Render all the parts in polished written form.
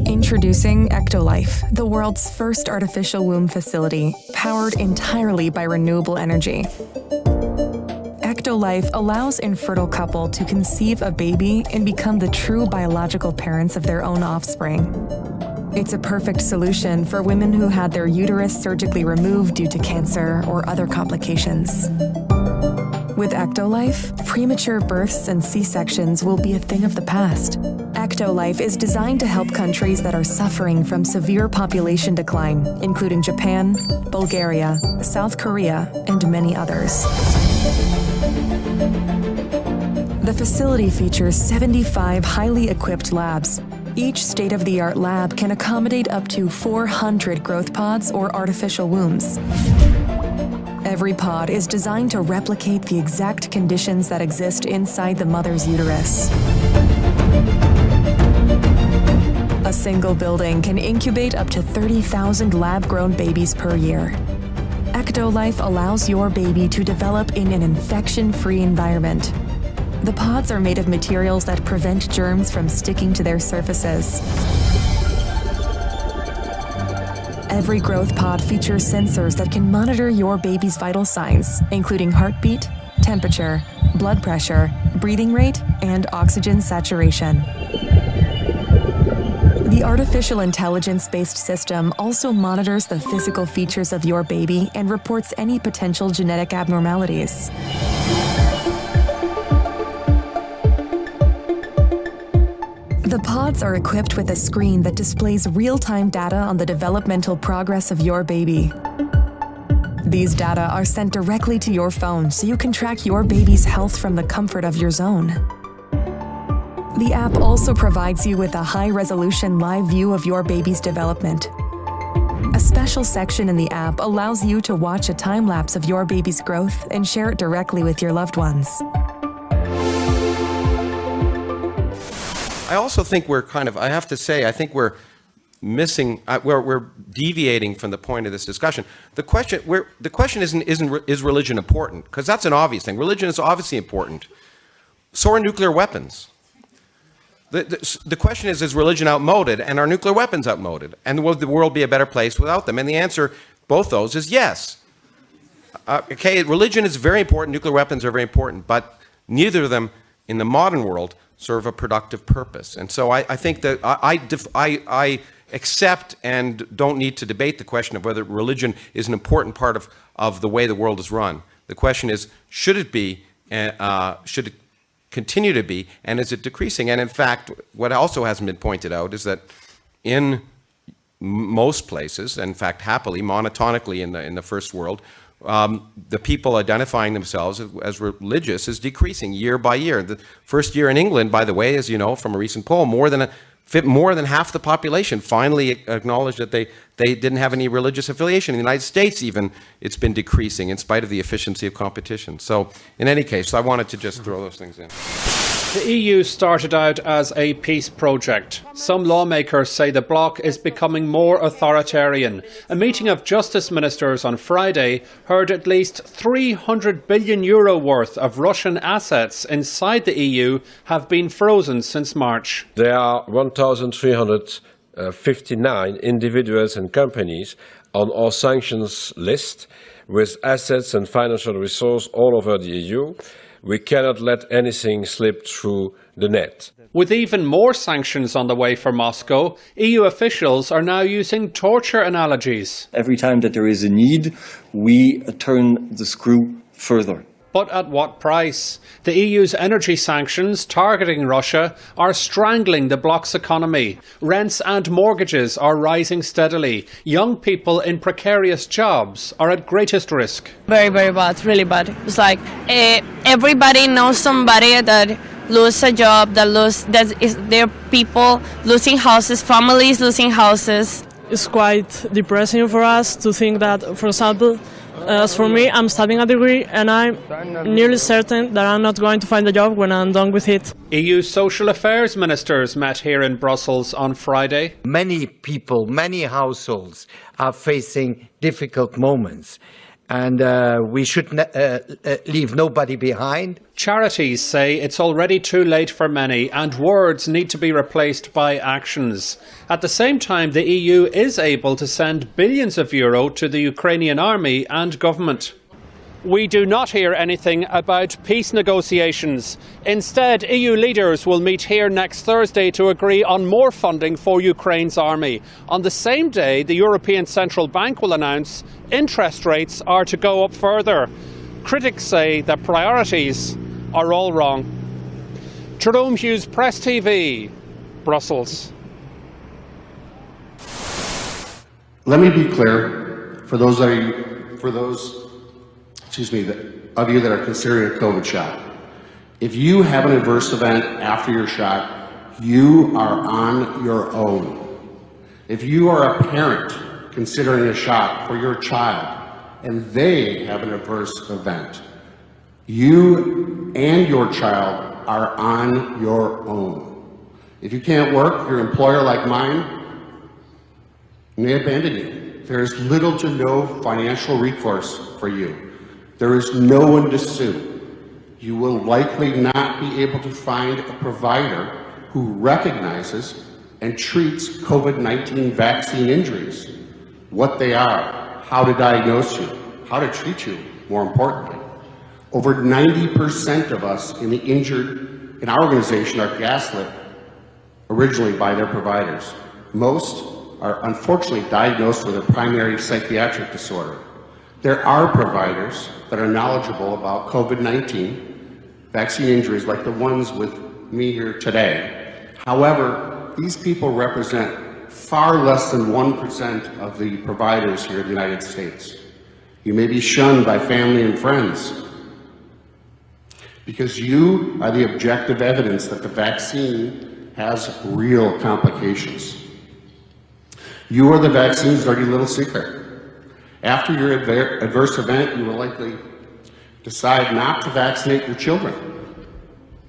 Introducing Ectolife, the world's first artificial womb facility, powered entirely by renewable energy. Ectolife allows infertile couple to conceive a baby and become the true biological parents of their own offspring. It's a perfect solution for women who had their uterus surgically removed due to cancer or other complications. With Ectolife, premature births and C-sections will be a thing of the past. Ectolife is designed to help countries that are suffering from severe population decline, including Japan, Bulgaria, South Korea, and many others. The facility features 75 highly equipped labs. Each state-of-the-art lab can accommodate up to 400 growth pods or artificial wombs. Every pod is designed to replicate the exact conditions that exist inside the mother's uterus. A single building can incubate up to 30,000 lab-grown babies per year. Ectolife allows your baby to develop in an infection-free environment. The pods are made of materials that prevent germs from sticking to their surfaces. Every growth pod features sensors that can monitor your baby's vital signs, including heartbeat, temperature, blood pressure, breathing rate, and oxygen saturation. The artificial intelligence-based system also monitors the physical features of your baby and reports any potential genetic abnormalities. The pods are equipped with a screen that displays real-time data on the developmental progress of your baby. These data are sent directly to your phone so you can track your baby's health from the comfort of your zone. The app also provides you with a high-resolution live view of your baby's development. A special section in the app allows you to watch a time-lapse of your baby's growth and share it directly with your loved ones. I also think I have to say, I think we're missing, we're deviating from the point of this discussion. The question isn't is religion important? Because that's an obvious thing. Religion is obviously important. So are nuclear weapons. The question is religion outmoded, and are nuclear weapons outmoded? And will the world be a better place without them? And the answer, both those, is yes. Okay, religion is very important, nuclear weapons are very important, but neither of them in the modern world serve a productive purpose. And so I think that I accept and don't need to debate the question of whether religion is an important part of the way the world is run. The question is, should it be, should it continue to be, and is it decreasing? And in fact, what also hasn't been pointed out is that in most places, in fact happily, monotonically in the first world, the people identifying themselves as religious is decreasing year by year. The first year in England, by the way, as you know from a recent poll, more than half the population finally acknowledged that they didn't have any religious affiliation. In the United States even, it's been decreasing in spite of the efficiency of competition. So in any case, I wanted to just throw those things in. The EU started out as a peace project. Some lawmakers say the bloc is becoming more authoritarian. A meeting of justice ministers on Friday heard at least €300 billion worth of Russian assets inside the EU have been frozen since March. There are 1,359 individuals and companies on our sanctions list with assets and financial resources all over the EU. We cannot let anything slip through the net. With even more sanctions on the way for Moscow, EU officials are now using torture analogies. Every time that there is a need, we turn the screw further. But at what price? The EU's energy sanctions targeting Russia are strangling the bloc's economy. Rents and mortgages are rising steadily. Young people in precarious jobs are at greatest risk. Very, very bad, really bad. It's like everybody knows somebody that lose a job, there are people losing houses, families losing houses. It's quite depressing for us to think that, for example, as for me, I'm studying a degree and I'm nearly certain that I'm not going to find a job when I'm done with it. EU social affairs ministers met here in Brussels on Friday. Many people, many households are facing difficult moments. and we should leave nobody behind. Charities say it's already too late for many and words need to be replaced by actions. At the same time, the EU is able to send billions of euro to the Ukrainian army and government. We do not hear anything about peace negotiations. Instead, EU leaders will meet here next Thursday to agree on more funding for Ukraine's army. On the same day, the European Central Bank will announce interest rates are to go up further. Critics say the priorities are all wrong. Jerome Hughes, Press TV, Brussels. Let me be clear for those of you that are considering a COVID shot. If you have an adverse event after your shot, you are on your own. If you are a parent considering a shot for your child and they have an adverse event, you and your child are on your own. If you can't work, your employer, like mine, may abandon you. There is little to no financial recourse for you. There is no one to sue. You will likely not be able to find a provider who recognizes and treats COVID-19 vaccine injuries, what they are, how to diagnose you, how to treat you, more importantly. Over 90% of us in the injured in our organization are gaslit originally by their providers. Most are unfortunately diagnosed with a primary psychiatric disorder. There are providers that are knowledgeable about COVID-19 vaccine injuries like the ones with me here today. However, these people represent far less than 1% of the providers here in the United States. You may be shunned by family and friends because you are the objective evidence that the vaccine has real complications. You are the vaccine's dirty little secret. After your adverse event, you will likely decide not to vaccinate your children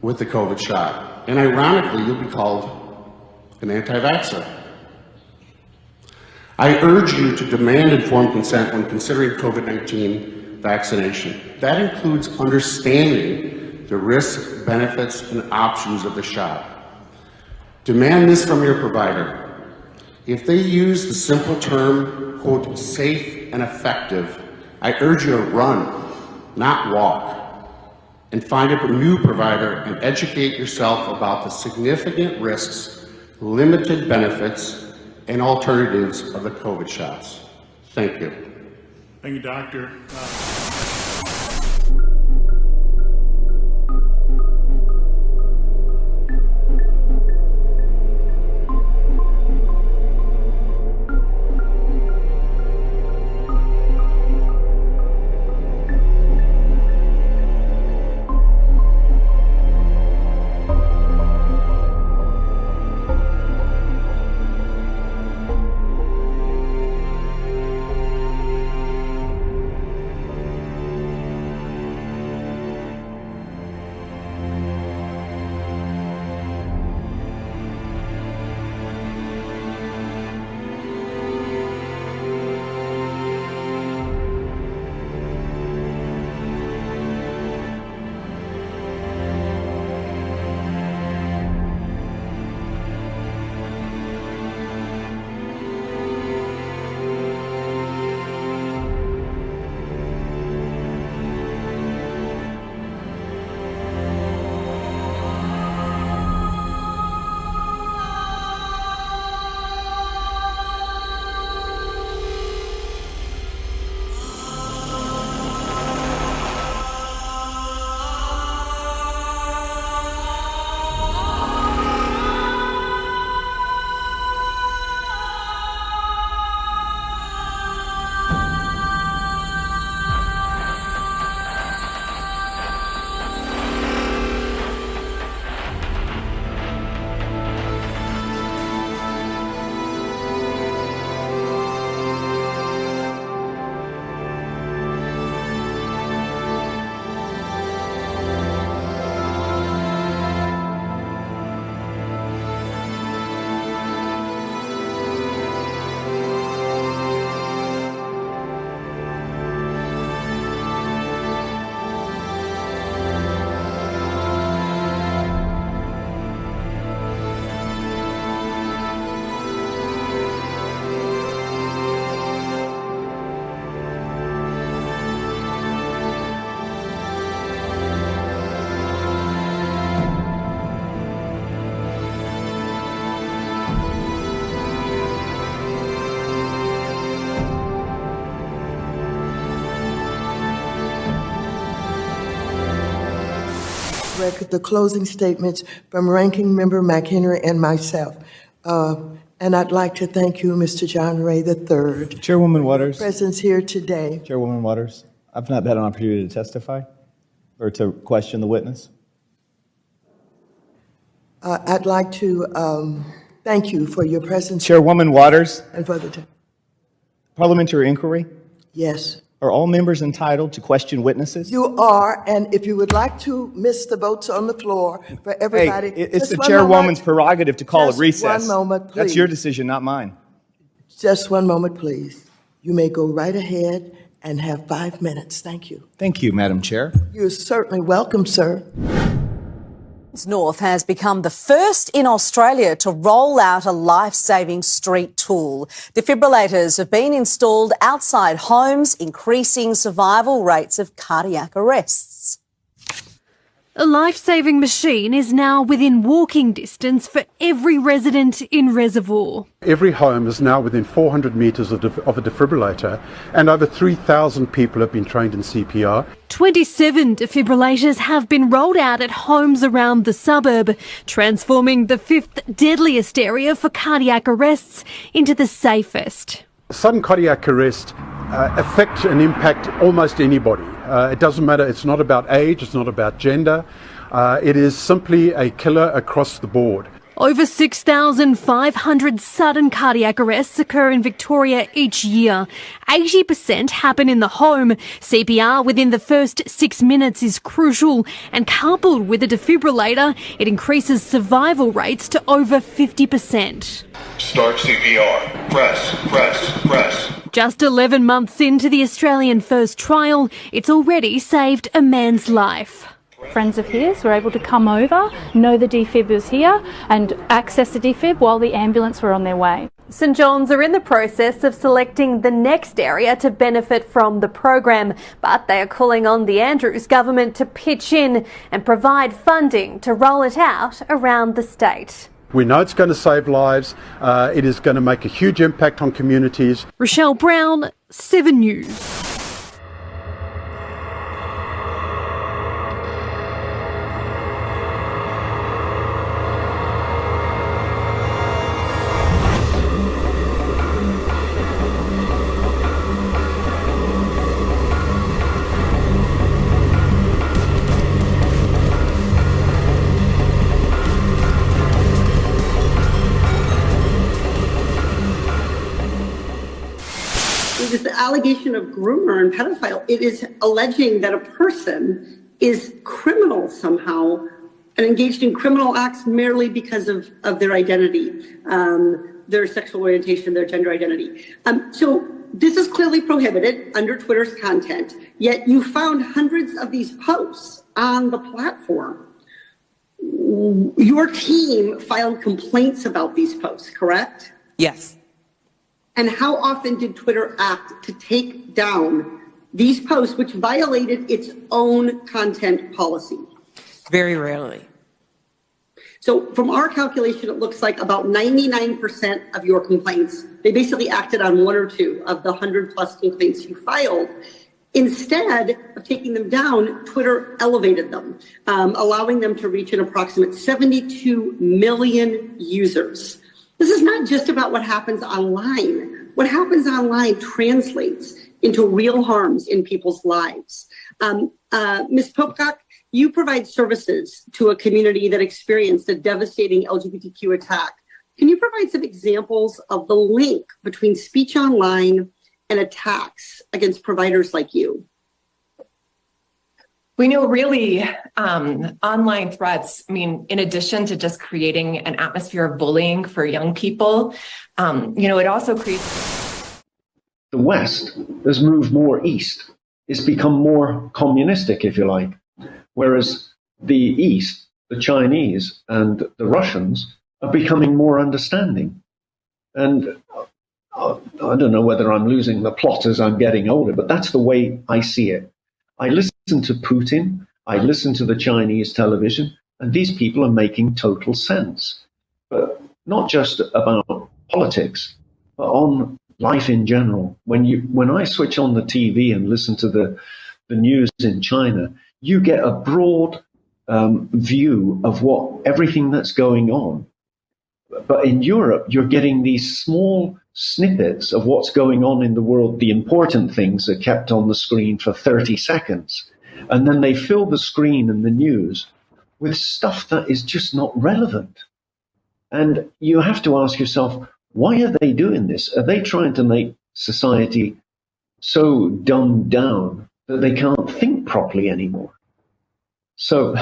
with the COVID shot. And ironically, you'll be called an anti-vaxxer. I urge you to demand informed consent when considering COVID-19 vaccination. That includes understanding the risks, benefits, and options of the shot. Demand this from your provider. If they use the simple term, quote, safe and effective, I urge you to run, not walk, and find a new provider and educate yourself about the significant risks, limited benefits, and alternatives of the COVID shots. Thank you. Thank you, Doctor. record the closing statements from Ranking Member McHenry and myself. And I'd like to thank you, Mr. John Ray III. Chairwoman Waters. For your presence here today. Chairwoman Waters, I've not had an opportunity to testify or to question the witness. I'd like to thank you for your presence. Chairwoman Waters. And for the Parliamentary inquiry. Yes. Are all members entitled to question witnesses? You are, and if you would like to miss the votes on the floor for everybody. Hey, it's the chairwoman's prerogative to call a recess. 1 moment, please. That's your decision, not mine. Just 1 moment, please. You may go right ahead and have 5 minutes. Thank you. Thank you, Madam Chair. You're certainly welcome, sir. North has become the first in Australia to roll out a life-saving street tool. Defibrillators have been installed outside homes, increasing survival rates of cardiac arrests. A life-saving machine is now within walking distance for every resident in Reservoir. Every home is now within 400 metres of a defibrillator, and over 3,000 people have been trained in CPR. 27 defibrillators have been rolled out at homes around the suburb, transforming the 5th deadliest area for cardiac arrests into the safest. Sudden cardiac arrest affect and impact almost anybody. It doesn't matter, it's not about age, it's not about gender. It is simply a killer across the board. Over 6,500 sudden cardiac arrests occur in Victoria each year. 80% happen in the home. CPR within the first 6 minutes is crucial, and coupled with a defibrillator, it increases survival rates to over 50%. Start CPR. Press. Just 11 months into the Australian first trial, it's already saved a man's life. Friends of his were able to come over, know the defib was here, and access the defib while the ambulance were on their way. St John's are in the process of selecting the next area to benefit from the program, but they are calling on the Andrews government to pitch in and provide funding to roll it out around the state. We know it's going to save lives. It is going to make a huge impact on communities. Rochelle Brown, 7 News. This allegation of groomer and pedophile, it is alleging that a person is criminal somehow and engaged in criminal acts merely because of their identity, their sexual orientation, their gender identity. So this is clearly prohibited under Twitter's content, yet you found hundreds of these posts on the platform. Your team filed complaints about these posts, correct? Yes. And how often did Twitter act to take down these posts, which violated its own content policy? Very rarely. So from our calculation, it looks like about 99% of your complaints, they basically acted on 1 or 2 of the 100+ complaints you filed. Instead of taking them down, Twitter elevated them, allowing them to reach an approximate 72 million users. This is not just about what happens online. What happens online translates into real harms in people's lives. Ms. Popcock, you provide services to a community that experienced a devastating LGBTQ attack. Can you provide some examples of the link between speech online and attacks against providers like you? We know really online threats, in addition to just creating an atmosphere of bullying for young people, it also creates. The West has moved more east. It's become more communistic, if you like, whereas the East, the Chinese and the Russians are becoming more understanding. And I don't know whether I'm losing the plot as I'm getting older, but that's the way I see it. I listen to Putin, I listen to the Chinese television, and these people are making total sense. But not just about politics, but on life in general. When I switch on the TV and listen to the news in China, you get a broad view of everything that's going on. But in Europe, you're getting these small snippets of what's going on in the world. The important things are kept on the screen for 30 seconds. And then they fill the screen and the news with stuff that is just not relevant. And you have to ask yourself, why are they doing this? Are they trying to make society so dumbed down that they can't think properly anymore? So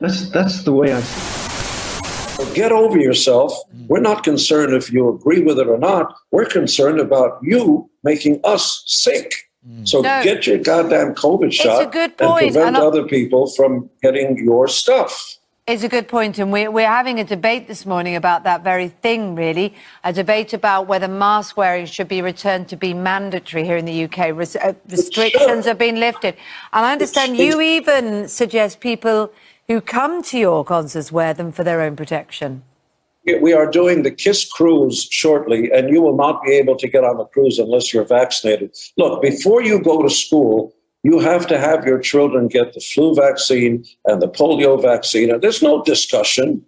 that's the way I see it. Get over yourself. We're not concerned if you agree with it or not. We're concerned about you making us sick. So get your goddamn COVID shot a good point. and prevent other people from getting your stuff. It's a good point, and we're having a debate this morning about that very thing, really, a debate about whether mask wearing should be returned to be mandatory here in the UK. Restrictions have been lifted. And I understand you even suggest people who come to your concerts wear them for their own protection. We are doing the KISS cruise shortly, and you will not be able to get on the cruise unless you're vaccinated. Look, before you go to school, you have to have your children get the flu vaccine and the polio vaccine. And there's no discussion.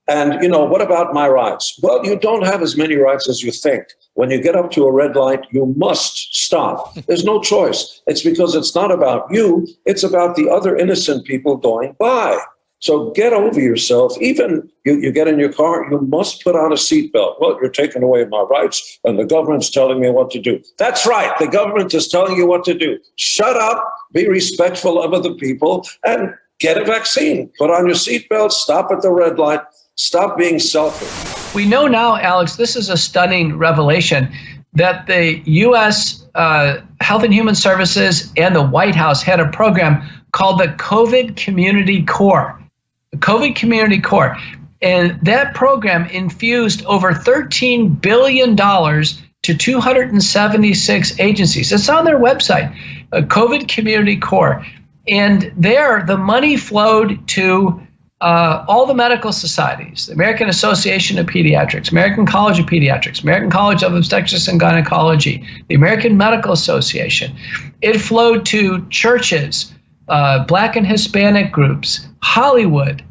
And, what about my rights? Well, you don't have as many rights as you think. When you get up to a red light, you must stop. There's no choice. It's because it's not about you. It's about the other innocent people going by. So get over yourself. Even you get in your car, you must put on a seatbelt. Well, you're taking away my rights and the government's telling me what to do. That's right. The government is telling you what to do. Shut up, be respectful of other people, and get a vaccine. Put on your seatbelt, stop at the red light, stop being selfish. We know now, Alex, this is a stunning revelation, that the U.S. Health and Human Services and the White House had a program called the COVID Community Corps. The COVID Community Corps. And that program infused over $13 billion to 276 agencies. It's on their website, COVID Community Corps. And there, the money flowed to all the medical societies, the American Association of Pediatrics, American College of Pediatrics, American College of Obstetrics and Gynecology, the American Medical Association. It flowed to churches, Black and Hispanic groups, Hollywood,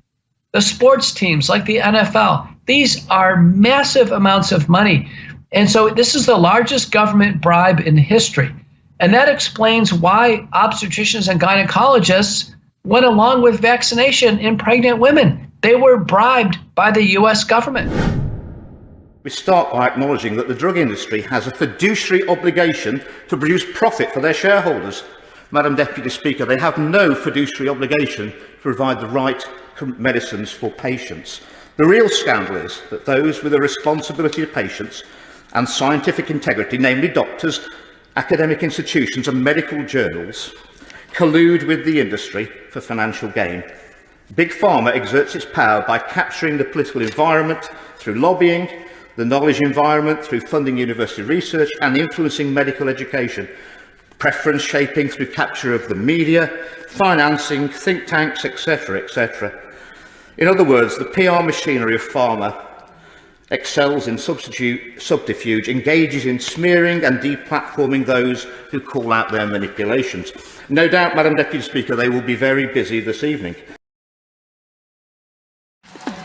the sports teams like the NFL. These are massive amounts of money. And so this is the largest government bribe in history. And that explains why obstetricians and gynecologists went along with vaccination in pregnant women. They were bribed by the U.S. government. We start by acknowledging that the drug industry has a fiduciary obligation to produce profit for their shareholders. Madam Deputy Speaker, they have no fiduciary obligation to provide the right medicines for patients. The real scandal is that those with a responsibility to patients and scientific integrity, namely doctors, academic institutions and medical journals, collude with the industry for financial gain. Big Pharma exerts its power by capturing the political environment through lobbying, the knowledge environment through funding university research and influencing medical education, preference shaping through capture of the media, financing, think tanks, etc., etc. In other words, the PR machinery of pharma excels in subterfuge, engages in smearing and deplatforming those who call out their manipulations. No doubt, Madam Deputy Speaker, they will be very busy this evening.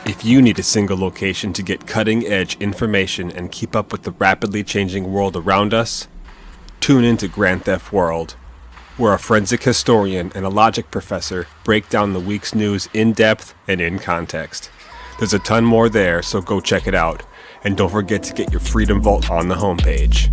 If you need a single location to get cutting-edge information and keep up with the rapidly changing world around us, tune into Grand Theft World, where a forensic historian and a logic professor break down the week's news in depth and in context. There's a ton more there, so go check it out. And don't forget to get your Freedom Vault on the homepage.